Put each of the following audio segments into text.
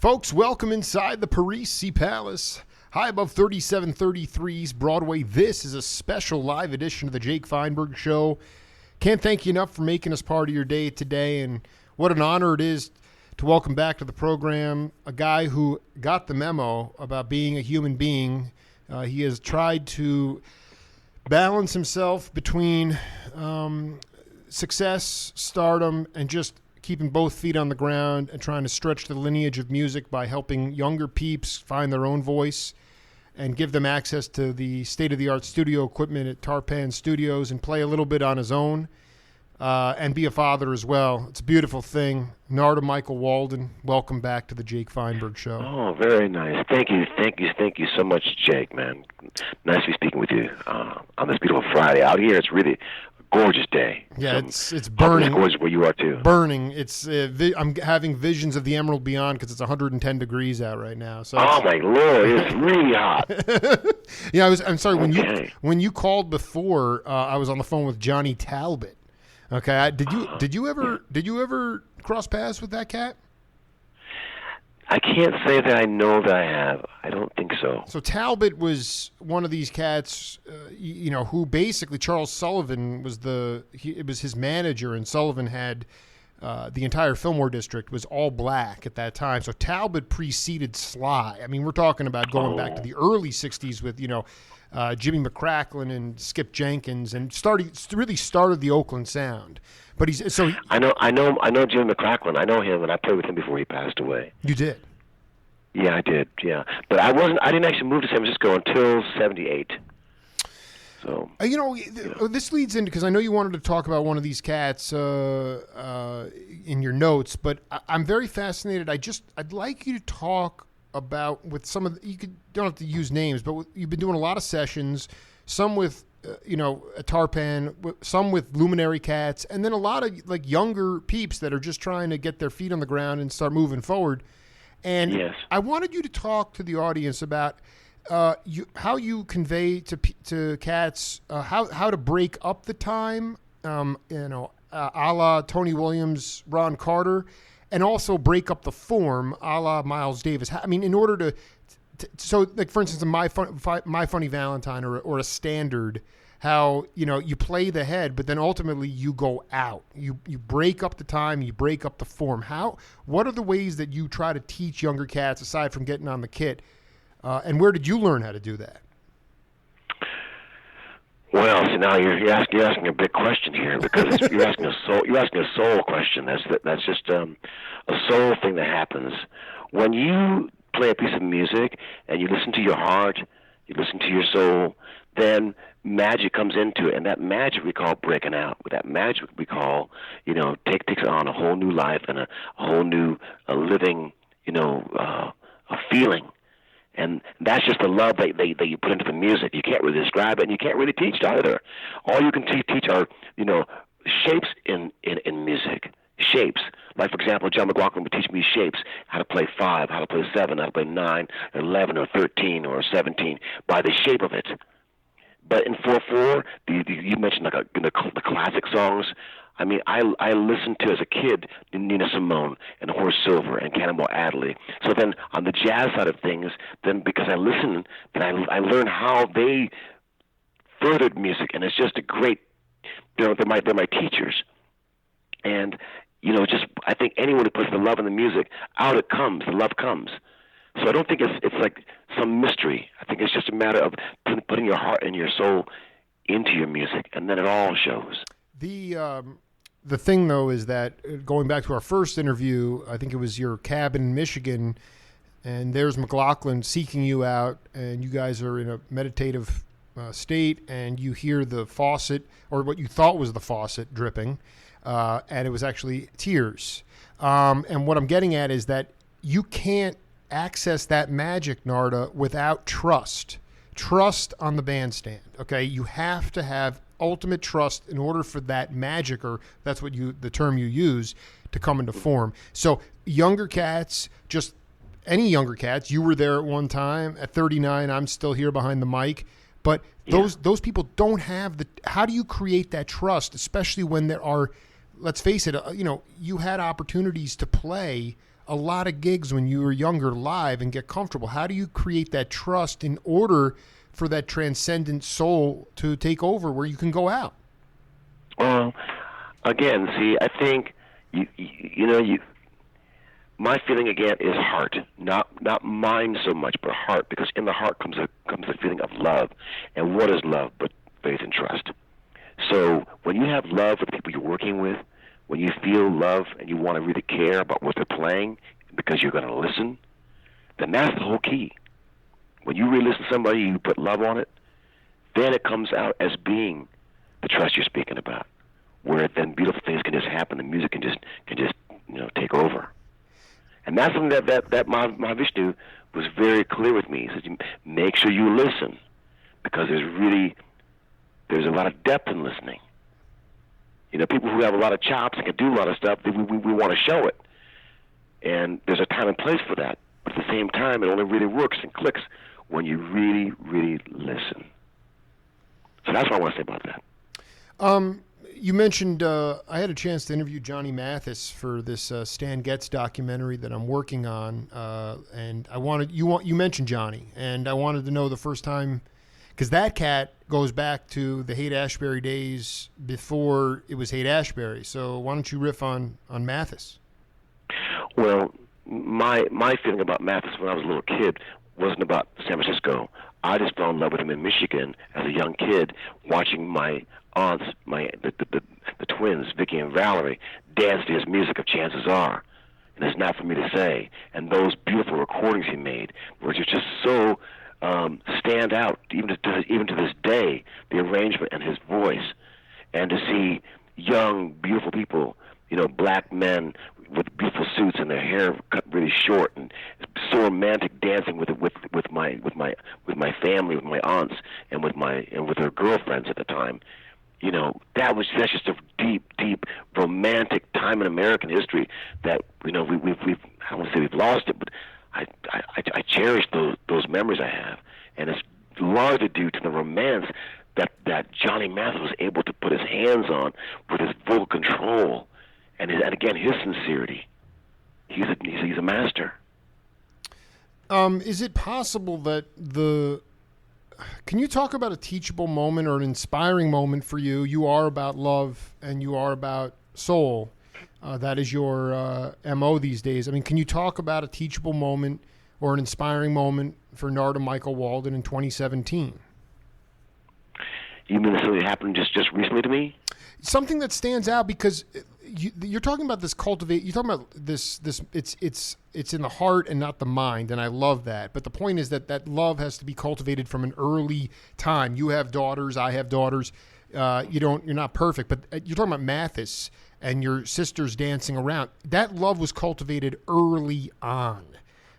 Folks, welcome inside the Parisi Palace. High above 3733's Broadway, this is a special live edition of the Jake Feinberg Show. Can't thank you enough for making us part of your day today, and what an honor it is to welcome back to the program a guy who got the memo about being a human being. He has tried to balance himself between success, stardom, and just keeping both feet on the ground and trying to stretch the lineage of music by helping younger peeps find their own voice and give them access to the state-of-the-art studio equipment at Tarpan Studios and play a little bit on his own and be a father as well. It's a beautiful thing. Narada Michael Walden, welcome back to the Jake Feinberg Show. Oh, very nice. Thank you so much, Jake, man. Nice to be speaking with you on this beautiful Friday. Out here, it's really gorgeous day. Yeah, it's burning. It's gorgeous where you are too. Burning. It's I'm having visions of the Emerald Beyond because it's 110 degrees out right now. So oh my Lord, it's really hot. Yeah, I'm sorry when you called before. I was on the phone with Johnny Talbot. Okay, did you ever cross paths with that cat? I can't say that I know that I have. I don't think so. So Talbot was one of these cats, who basically Charles Sullivan was it was his manager, and Sullivan had the entire Fillmore district was all black at that time. So Talbot preceded Sly. I mean, we're talking about going back to the early '60s with Jimmy McCracklin and Skip Jenkins, and really started the Oakland sound. But I know Jimmy McCracklin. I know him, and I played with him before he passed away. You did? Yeah, I did. Yeah, but I didn't actually move to San Francisco until '78. So this leads into, because I know you wanted to talk about one of these cats in your notes, but I'm very fascinated. I'd like you to talk about with some of don't have to use names, but you've been doing a lot of sessions, some with a Tarpan, some with luminary cats, and then a lot of like younger peeps that are just trying to get their feet on the ground and start moving forward. And yes. I wanted you to talk to the audience about how you convey to cats how to break up the time, a la Tony Williams, Ron Carter, and also break up the form, a la Miles Davis. I mean, in order to so, like, for instance, in My Funny Valentine or a standard, how, you play the head, but then ultimately you go out. You break up the time, you break up the form. What are the ways that you try to teach younger cats, aside from getting on the kit, and where did you learn how to do that? Well, so now you're asking a big question here, because you're asking a soul question. That's just a soul thing that happens when you play a piece of music and you listen to your heart, you listen to your soul, then magic comes into it, and that magic we call breaking out. That magic we call, takes on a whole new life and a whole new living, a feeling. And that's just the love that you put into the music. You can't really describe it, and you can't really teach it either. All you can teach are, shapes in music. Shapes. Like, for example, John McLaughlin would teach me shapes, how to play 5, how to play 7, how to play 9, or 11, or 13, or 17, by the shape of it. But in 4/4, you mentioned like the classic songs. I mean, I listened to, as a kid, Nina Simone and Horace Silver and Cannonball Adderley. So then on the jazz side of things, then because I listened, then I learned how they furthered music, and it's just a great, they're my teachers. And I think anyone who puts the love in the music, out it comes, the love comes. So I don't think it's like some mystery. I think it's just a matter of putting your heart and your soul into your music, and then it all shows. The thing, though, is that going back to our first interview, I think it was your cabin in Michigan, and there's McLaughlin seeking you out, and you guys are in a meditative state, and you hear the faucet, or what you thought was the faucet, dripping. And it was actually tears. And what I'm getting at is that you can't access that magic, Narada, without trust. Trust on the bandstand, okay? You have to have ultimate trust in order for that magic, or that's what the term you use, to come into form. So younger cats, just any younger cats, you were there at one time. At 39, I'm still here behind the mic. But those people don't have how do you create that trust, especially when there are, let's face it, you had opportunities to play a lot of gigs when you were younger live and get comfortable. How do you create that trust in order for that transcendent soul to take over where you can go out? Well, again, see, I think my feeling again is heart, not mind so much, but heart, because in the heart comes the feeling of love, and what is love but faith and trust? So when you have love for the people you're working with, when you feel love and you want to really care about what they're playing because you're going to listen, then that's the whole key. When you really listen to somebody, you put love on it, then it comes out as being the trust you're speaking about, where then beautiful things can just happen. The music can just take over. And that's something that Mahavishnu was very clear with me. He said, make sure you listen, because there's a lot of depth in listening. People who have a lot of chops and can do a lot of stuff, we want to show it. And there's a time and place for that. But at the same time, it only really works and clicks when you really, really listen. So that's what I want to say about that. You mentioned I had a chance to interview Johnny Mathis for this Stan Getz documentary that I'm working on, and you mentioned Johnny, and I wanted to know the first time, because that cat goes back to the Haight-Ashbury days before it was Haight-Ashbury. So why don't you riff on Mathis? Well, my feeling about Mathis when I was a little kid wasn't about San Francisco. I just fell in love with him in Michigan as a young kid, watching my aunts, the twins, Vicky and Valerie, dance to his music of Chances Are. And It's Not For Me To Say. And those beautiful recordings he made were just so stand out, even to this day, the arrangement and his voice. And to see young, beautiful people, black men with beautiful suits and their hair cut really short, and so romantic, dancing with my family, with my aunts, and with their girlfriends at the time. That's just a deep romantic time in American history that we've I don't want to say we've lost it, but I cherish those memories I have, and it's largely due to the romance that Johnny Mathis was able to put his hands on with his vocal control, and again his sincerity. He's a master. Is it possible that can you talk about a teachable moment or an inspiring moment for you? You are about love and you are about soul. That is your MO these days. I mean, can you talk about a teachable moment or an inspiring moment for Narada Michael Walden in 2017? You mean something that happened just recently to me? Something that stands out, because you're talking about this cultivate. You're talking about this. It's in the heart and not the mind, and I love that. But the point is that love has to be cultivated from an early time. You have daughters. I have daughters. You're not perfect, but you're talking about Mathis and your sisters dancing around. That love was cultivated early on.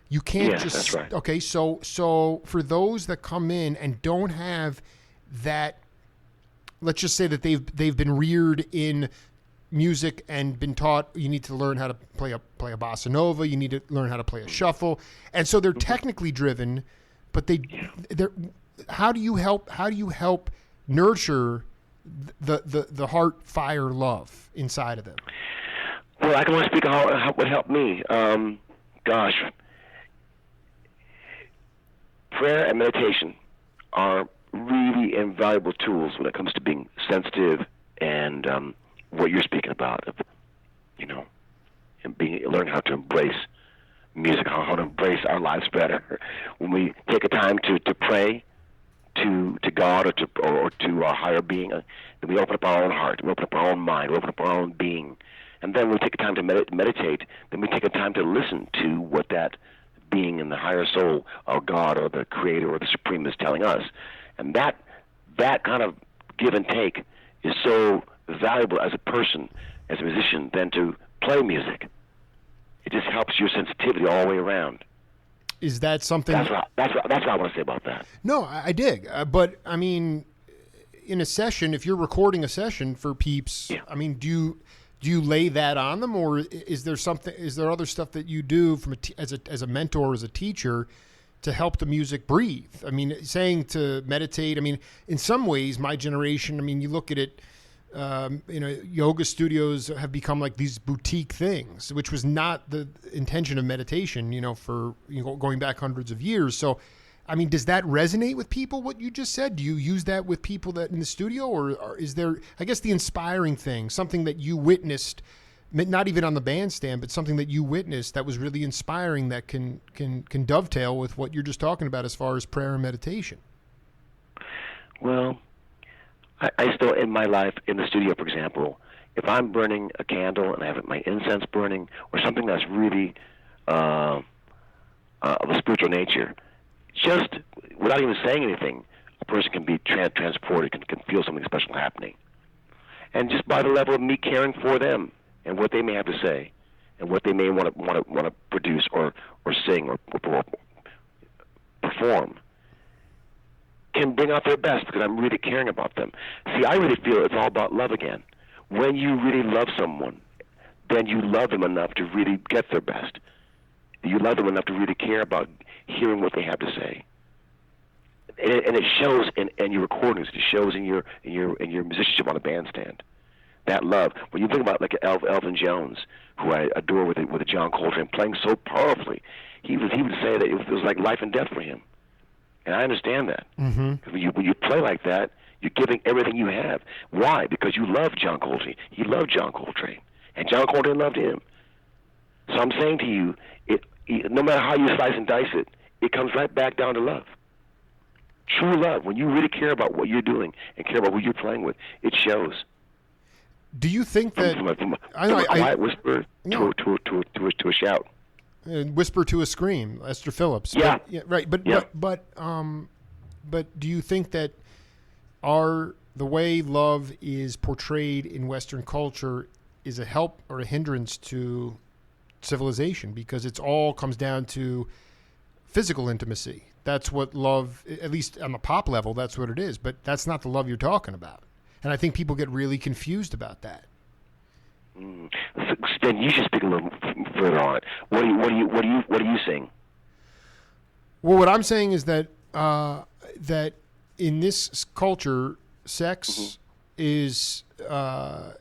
You can't just. That's right. Okay, so for those that come in and don't have that, let's just say that they've been reared in music and been taught you need to learn how to play a bossa nova, you need to learn how to play a shuffle, and so they're technically driven, but they're how do you help nurture the heart fire love inside of them? Well, I can only speak on how what helped me. Prayer and meditation are really invaluable tools when it comes to being sensitive and what you're speaking about, and learning how to embrace music, how to embrace our lives better. When we take a time to pray to God or to our higher being, then we open up our own heart, we open up our own mind, we open up our own being, and then we take a time to meditate. Then we take a time to listen to what that being in the higher soul, or God, or the Creator, or the Supreme is telling us. And that kind of give and take is so valuable as a person, as a musician, than to play music. It just helps your sensitivity all the way around. Is that something? That's what I want to say about that. No, I dig. But I mean, in a session, if you're recording a session for peeps, Yeah. I mean, do you lay that on them, or is there something? Is there other stuff that you do from as a mentor, as a teacher, to help the music breathe? I mean, saying to meditate. I mean, in some ways, my generation. I mean, you look at it. yoga studios have become like these boutique things, which was not the intention of meditation, for going back hundreds of years. So, I mean, does that resonate with people, what you just said? Do you use that with people that in the studio, or is there, I guess, the inspiring thing, something that you witnessed, not even on the bandstand, but something that you witnessed that was really inspiring that can dovetail with what you're just talking about as far as prayer and meditation? Well, I still, in my life, in the studio, for example, if I'm burning a candle and I have my incense burning, or something that's really of a spiritual nature, just without even saying anything, a person can be transported, can feel something special happening. And just by the level of me caring for them and what they may have to say, and what they may want to produce or sing or perform, can bring out their best because I'm really caring about them. See, I really feel it's all about love again. When you really love someone, then you love them enough to really get their best. You love them enough to really care about hearing what they have to say. And it shows in your recordings. It shows in your musicianship on the bandstand. That love. When you think about like Elvin Jones, who I adore with a John Coltrane, playing so powerfully, he would say that it was like life and death for him. And I understand that. Mm-hmm. When you play like that, you're giving everything you have. Why? Because you love John Coltrane. He loved John Coltrane, and John Coltrane loved him. So I'm saying to you, no matter how you slice and dice it, it comes right back down to love. True love. When you really care about what you're doing and care about who you're playing with, it shows. Do you think that from a quiet whisper to a shout? Whisper to a scream, Esther Phillips. Yeah. Right. But do you think that the way love is portrayed in Western culture is a help or a hindrance to civilization? Because it's all comes down to physical intimacy. That's what love, at least on the pop level, that's what it is. But that's not the love you're talking about. And I think people get really confused about that. Then you should speak a little further on it. What do you sing? Well, what I'm saying is that that in this culture, sex is the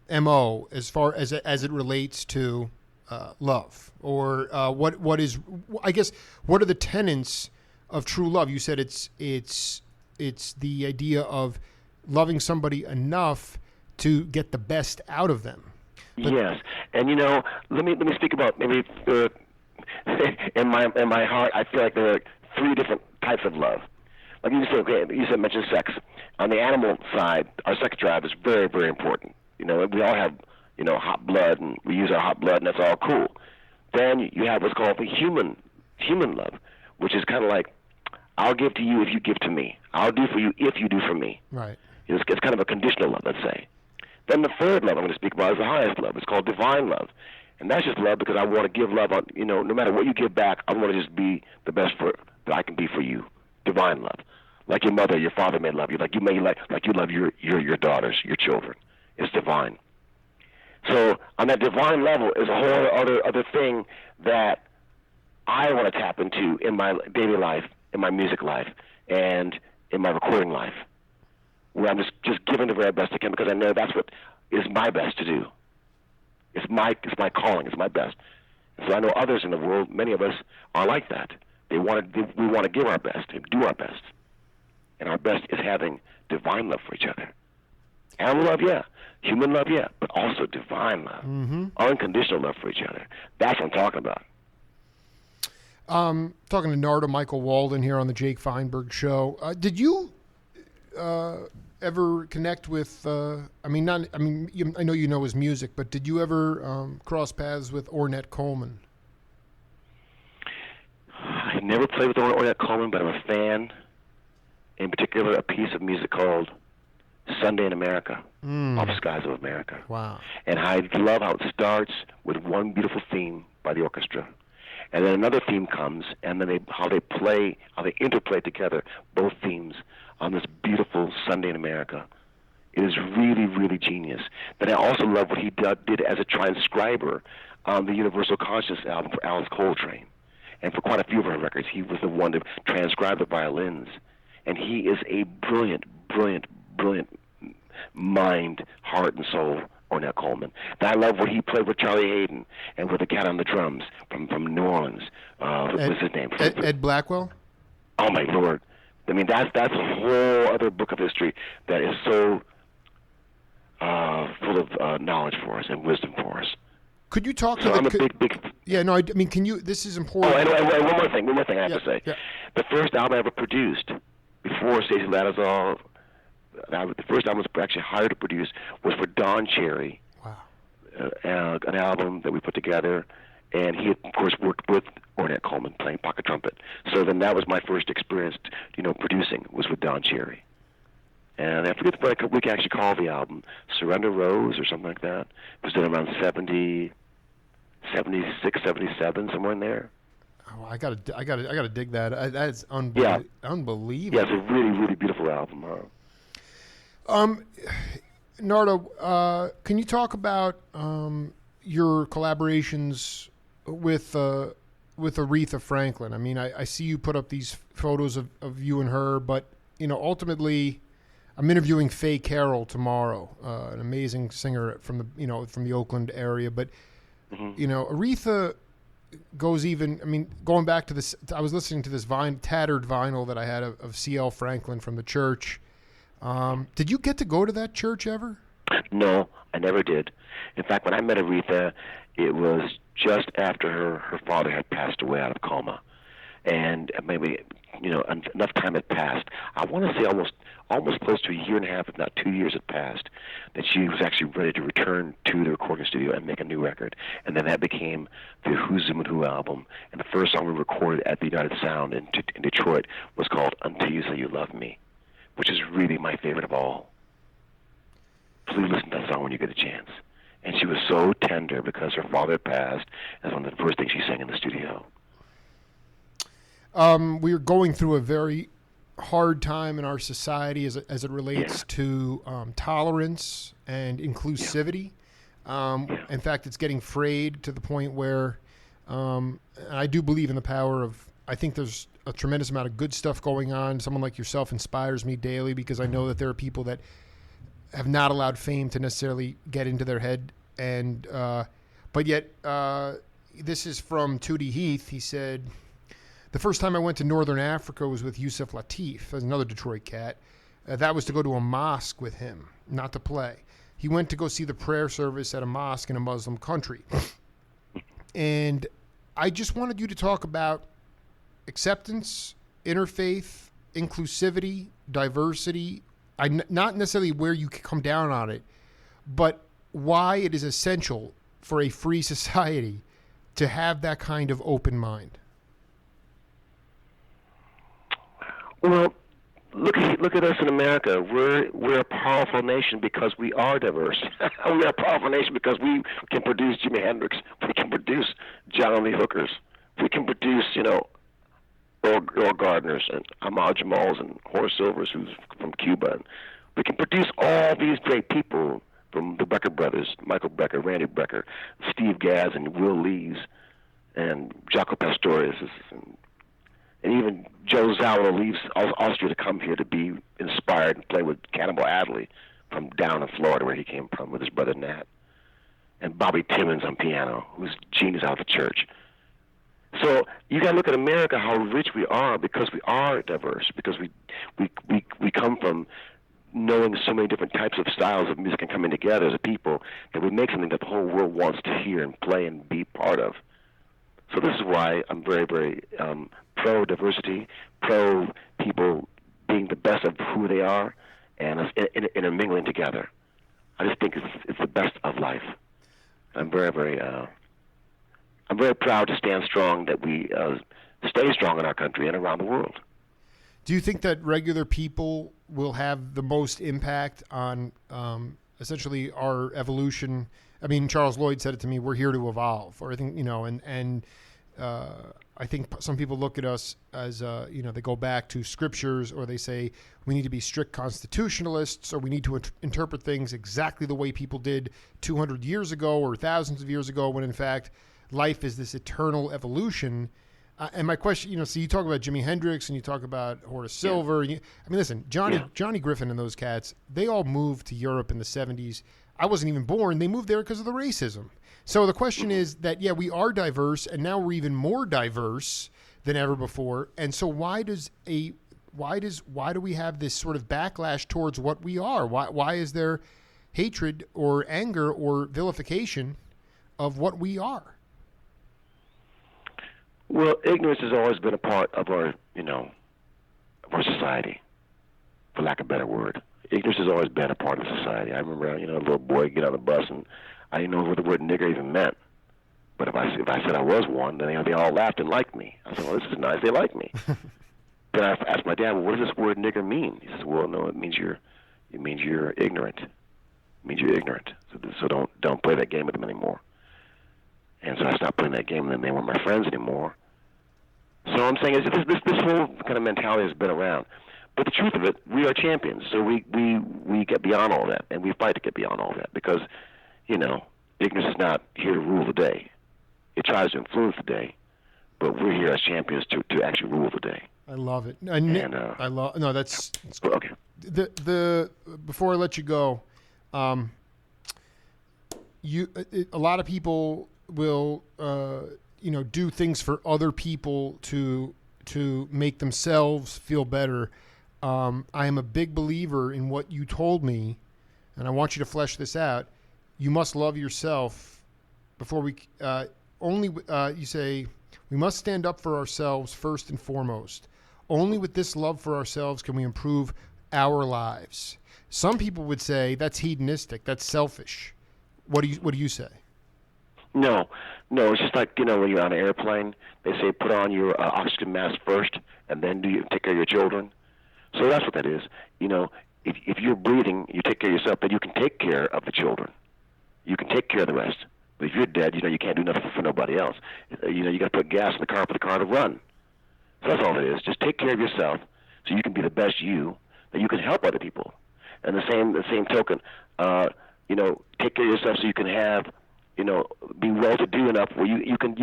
MO as far as it relates to love, or what is, I guess, what are the tenets of true love? You said it's the idea of loving somebody enough to get the best out of them. But, yes, and let me speak about maybe in my heart. I feel like there are three different types of love. Like you said, mention sex. On the animal side, our sex drive is very, very important. We all have hot blood, and we use our hot blood, and that's all cool. Then you have what's called the human love, which is kind of like, I'll give to you if you give to me. I'll do for you if you do for me. Right. It's kind of a conditional love, let's say. Then the third love I'm going to speak about is the highest love. It's called divine love. And that's just love because I want to give love, no matter what you give back, I want to just be the best that I can be for you. Divine love. Like your mother, your father may love you, like you love your daughters, your children. It's divine. So on that divine level is a whole other thing that I want to tap into in my daily life, in my music life, and in my recording life, where I'm just giving the very best I can because I know that's what is my best to do. It's my calling. It's my best. And so I know others in the world, many of us are like that. We want to give our best and do our best. And our best is having divine love for each other. Animal love, yeah. Human love, yeah. But also divine love. Mm-hmm. Unconditional love for each other. That's what I'm talking about. Talking to Narada, Michael Walden here on the Jake Feinberg Show. Did you ever connect with? I know you know his music, but did you ever cross paths with Ornette Coleman? I never played with Ornette Coleman, but I'm a fan. In particular, a piece of music called "Sunday in America" off Skies of America. Wow! And I love how it starts with one beautiful theme by the orchestra. And then another theme comes, and then how they interplay together, both themes, on this beautiful Sunday in America. It is really, really genius. But I also love what he did as a transcriber on the Universal Consciousness album for Alice Coltrane. And for quite a few of her records, he was the one to transcribe the violins and he is a brilliant, brilliant, brilliant mind, heart, and soul. Ornette Coleman. And I love what he played with Charlie Hayden and with the cat on the drums from New Orleans. What's his name? Ed Blackwell? Oh, my Lord. I mean, that's a whole other book of history that is so full of knowledge for us and wisdom for us. Could you talk so to I'm a big... Yeah, no, I mean, can you... This is important. Oh, and one more thing I have to say. Yeah. The first album I ever produced, before Stacey Lattisaw... the first album I was actually hired to produce was for Don Cherry. Wow. An album that we put together, and he, of course, worked with Ornette Coleman playing pocket trumpet. So then that was my first experience, producing, was with Don Cherry. And I forget what we actually called the album, Surrender Rose or something like that. It was done around 70, 76, 77, somewhere in there. Oh, I gotta dig that. That's unbelievable. Yeah, it's a really, really beautiful album. Narada, can you talk about your collaborations with Aretha Franklin? I mean, I see you put up these photos of you and her, but ultimately, I'm interviewing Faye Carroll tomorrow, an amazing singer from the Oakland area. But Aretha goes even. I mean, going back to this, I was listening to this tattered vinyl that I had of C.L. Franklin from the church. Did you get to go to that church ever? No, I never did. In fact, when I met Aretha, it was just after her father had passed away out of coma, and maybe enough time had passed. I want to say almost close to a year and a half, if not 2 years, had passed, that she was actually ready to return to the recording studio and make a new record. And then that became the Who's Zooming Who album. And the first song we recorded at the United Sound in Detroit was called Until You Say You Love Me, which is really my favorite of all. Please listen to that song when you get a chance. And she was so tender because her father passed. That's one of the first things she sang in the studio. We're going through a very hard time in our society as it relates to tolerance and inclusivity. In fact, it's getting frayed to the point where and I do believe in the power of, I think there's a tremendous amount of good stuff going on. Someone like yourself inspires me daily because I know that there are people that have not allowed fame to necessarily get into their head. And but yet, this is from Tootie Heath. He said, the first time I went to Northern Africa was with Yusuf Lateef, another Detroit cat. That was to go to a mosque with him, not to play. He went to go see the prayer service at a mosque in a Muslim country. And I just wanted you to talk about acceptance, interfaith, inclusivity, diversity. Not necessarily where you come down on it, but why it is essential for a free society to have that kind of open mind. Well, look at us in America. We're a powerful nation because we are diverse. We're a powerful nation because we can produce Jimi Hendrix. We can produce John Lee Hookers. We can produce, Earl Gardners and Ahmad Jamals and Horace Silvers, who's from Cuba. And we can produce all these great people from the Becker brothers, Michael Becker, Randy Becker, Steve Gadd, and Will Lees, and Jaco Pastorius, and even Joe Zawinul leaves Austria to come here to be inspired and play with Cannibal Adderley from down in Florida, where he came from, with his brother Nat. And Bobby Timmons on piano, who's genius out of the church. So you got to look at America, how rich we are, because we are diverse, because we come from knowing so many different types of styles of music and coming together as a people that we make something that the whole world wants to hear and play and be part of. So this is why I'm very, very pro-diversity, pro-people being the best of who they are and us intermingling together. I just think it's the best of life. I'm very, very proud to stand strong, that we stay strong in our country and around the world. Do you think that regular people will have the most impact on essentially our evolution? I mean, Charles Lloyd said it to me, we're here to evolve. Or I think, I think some people look at us as, they go back to scriptures, or they say we need to be strict constitutionalists, or we need to interpret things exactly the way people did 200 years ago or thousands of years ago, when in fact life is this eternal evolution. And my question, so you talk about Jimi Hendrix and you talk about Horace Silver. I mean, listen, Johnny Griffin and those cats, they all moved to Europe in the 70s. I wasn't even born. They moved there because of the racism. So the question is that, we are diverse, and now we're even more diverse than ever before. And so why do we have this sort of backlash towards what we are? Why is there hatred or anger or vilification of what we are? Well, ignorance has always been a part of our, of our society, for lack of a better word. Ignorance has always been a part of society. I remember, a little boy get on the bus, and I didn't know what the word nigger even meant. But if I said I was one, then they all laughed and liked me. I said, well, this is nice. They like me. Then I asked my dad, well, what does this word nigger mean? He says, well, no, it means you're ignorant. It means you're ignorant. So don't play that game with them anymore. And so I stopped playing that game, and then they weren't my friends anymore. So I'm saying is this whole kind of mentality has been around. But the truth of it, we are champions. So we get beyond all that, and we fight to get beyond all that because, ignorance is not here to rule the day. It tries to influence the day, but we're here as champions to actually rule the day. I love it. That's okay. The before I let you go, a lot of people will do things for other people to make themselves feel better. I am a big believer in what you told me, and I want you to flesh this out. You must love yourself before we you say we must stand up for ourselves first and foremost. Only with this love for ourselves can we improve our lives. Some people would say that's hedonistic, that's selfish. What do you say? No, it's just like, when you're on an airplane, they say put on your oxygen mask first, and then take care of your children. So that's what that is. If you're breathing, you take care of yourself, then you can take care of the children. You can take care of the rest. But if you're dead, you can't do nothing for nobody else. You got to put gas in the car for the car to run. So that's all it is. Just take care of yourself so you can be the best you, that you can help other people. And the same token, take care of yourself so you can have, be well-to-do enough where you can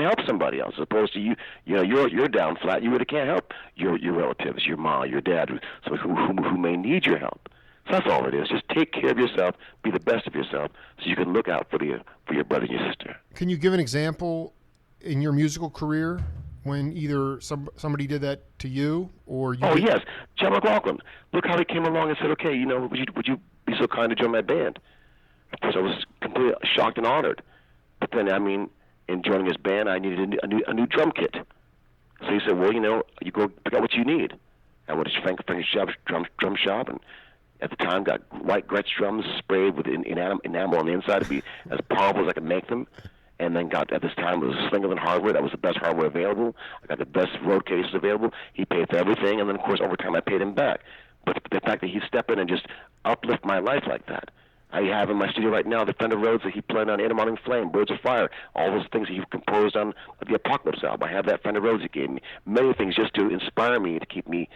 help somebody else, as opposed to you're down flat. You really can't help your relatives, your mom, your dad, who may need your help. So that's all it is. Just take care of yourself, be the best of yourself, so you can look out for your brother and your sister. Can you give an example in your musical career when either somebody did that to you or you? Oh yes, John McLaughlin. Look how he came along and said, "Okay, would you be so kind to join my band?" Of course, I was completely shocked and honored. But then, in joining his band, I needed a new drum kit. So he said, "Well, you go pick out what you need." I went to Frank's drum shop, and at the time got white Gretsch drums sprayed with enamel on the inside to be as powerful as I could make them. And then at this time, it was Slingerland hardware. That was the best hardware available. I got the best road cases available. He paid for everything, and then, of course, over time, I paid him back. But the fact that he'd step in and just uplift my life like that. I have in my studio right now the Fender Rhodes that he played on Morning Flame, Birds of Fire, all those things that he composed on the Apocalypse album. I have that Fender Rhodes he gave me. Many things just to inspire me, to keep me,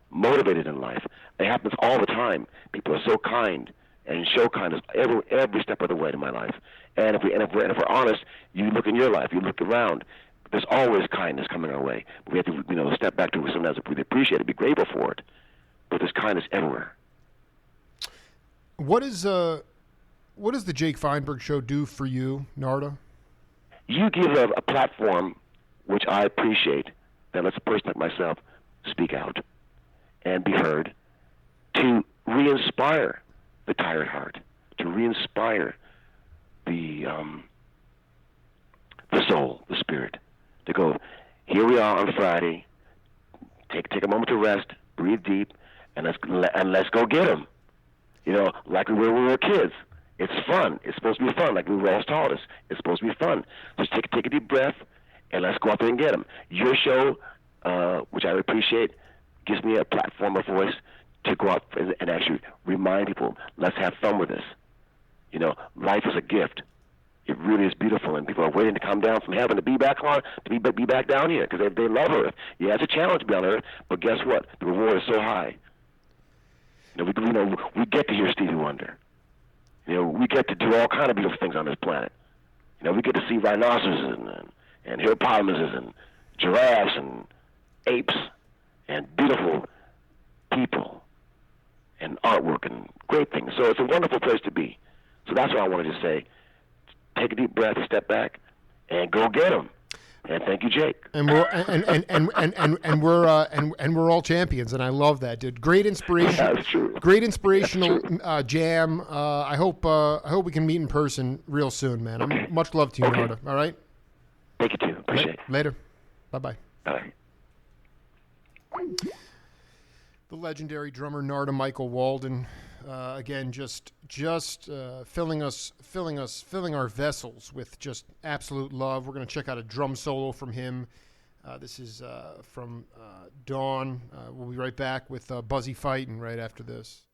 motivated in life. It happens all the time. People are so kind and show kindness every step of the way to my life. And if we're honest, you look in your life, you look around. There's always kindness coming our way. We have to step back to it sometimes, really appreciate it, be grateful for it. But there's kindness everywhere. What does the Jake Feinberg Show do for you, Narada? You give a platform, which I appreciate, that lets a person like myself speak out and be heard, to re-inspire the tired heart, to re-inspire the soul, the spirit, to go, here we are on Friday, take a moment to rest, breathe deep, and let's go get them. Like we were when we were kids. It's fun. It's supposed to be fun, like we were always taught us. It's supposed to be fun. Just take a deep breath, and let's go out there and get them. Your show, which I appreciate, gives me a platform, a voice to go out and actually remind people, let's have fun with this. Life is a gift. It really is beautiful, and people are waiting to come down from heaven to be back down here because they love Earth. Yeah, it's a challenge to be on Earth, but guess what? The reward is so high. We get to hear Stevie Wonder. We get to do all kind of beautiful things on this planet. We get to see rhinoceroses And hippopotamuses and giraffes and apes and beautiful people and artwork and great things. So it's a wonderful place to be. So that's what I wanted to say. Take a deep breath, step back, and go get them. And thank you, Jake. And we're all champions, and I love that, dude. Great inspiration. That's true. Great inspirational jam. I hope we can meet in person real soon, man. Okay. Much love to you, Okay. Narada. All right. Thank you too. Appreciate it. Later. Bye. Bye. The legendary drummer Narada Michael Walden, again, just filling our vessels with just absolute love. We're going to check out a drum solo from him. This is from Dawn. We'll be right back with Buzzy Fightin' right after this.